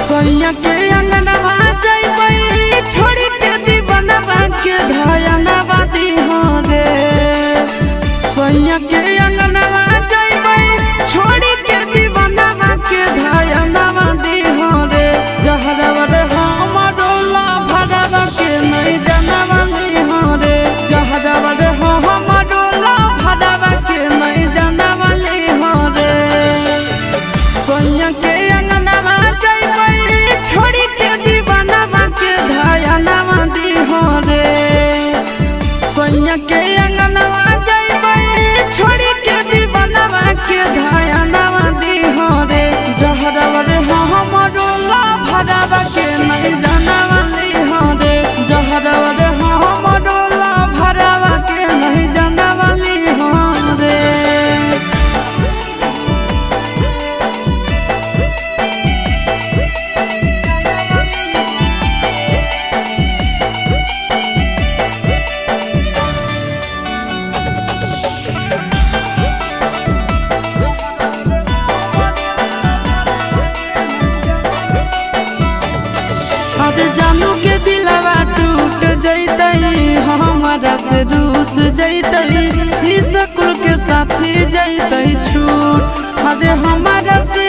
सैया के अंगनवा जइबै छोड़ी के दीवानवा के धयनवा दीहो रे। सैया के अंगनवा जइबै छोड़ी के दीवानवा के धयनवा दीहो रे। जहरवा रे हमरो ला भरवा के नहीं जानवा दीहो रे। जहरवा रे हमरो ला भरवा के नहीं जानवा दीहो रे। सैया के अंगनवा जइबै छोड़ी के दीवानवा के धयनवा दीहो रे। सैया के अंगनवा जइबै छोड़ी के दीवानवा के धयनवा दीहो रे। जहरवा रे हमरो ला भरवा के नहीं जानवा दीहो रे। जहरवा रे हमरो ला भरवा के नहीं जानवा दीहो रे। अरे जानू के दिलवा टूट जैतई हमारा से रूस जैतई ई स्कूल के साथी जैतई छूट। अरे हमारा से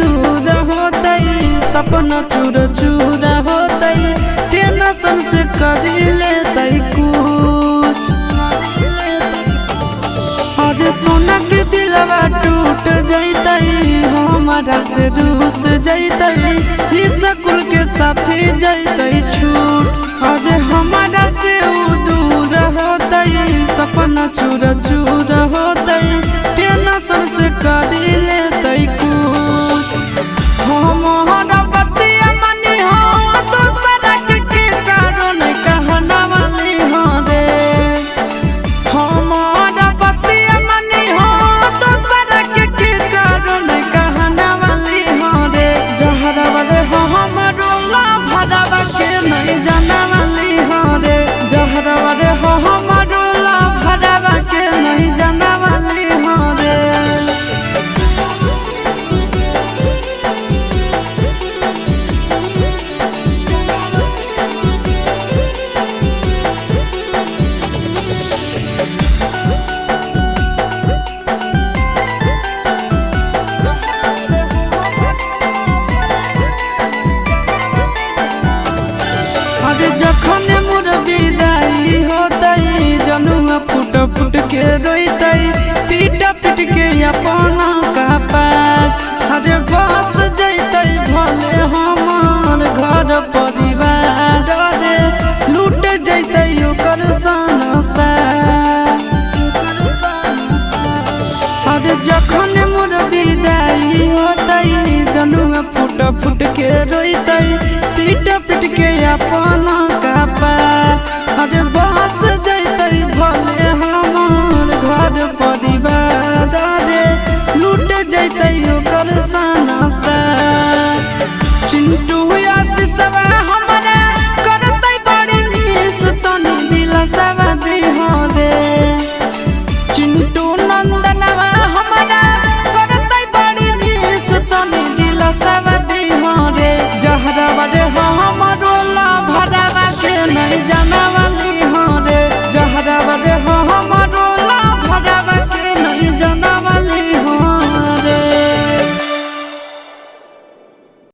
दूर होतई सपना चूर चूर होतई टेंशन से कर लेतई कुछ। अरे सोना के दिलवा टूट जैतई हमारा से रूस जैतई ई स्कूल के साथी जैतई छूट। अरे हमारा से दूर होतई सपना चूर चूर होतई टेंशन से कर लेतई कुछ। हमारा बतिया मनी हो तो सड़क के कारण कहना वाली हो रे। हमारा बतिया मनी हो तो सड़क के कारण कहना वाली हो रे। जहरवा रे हमरो ला भरवा के नहीं जाना वाली हो रे। जहरवा रे हमरो ला भरवा के नहीं जाना वाली हो रे। अरे जखन मोर विदाई होतई जनुआ फुट फुट के रोइतई पीट पीट के अपना कपार। अरे बस जैतई भले हमार घर परिवार रे लूट जैतई ओकर संसार। अरे जखन मोर विदाई होतई जनुआ फुट फुट के रोइतई पीट पीट के अपना कपार। अरे बस जैतई भले हमार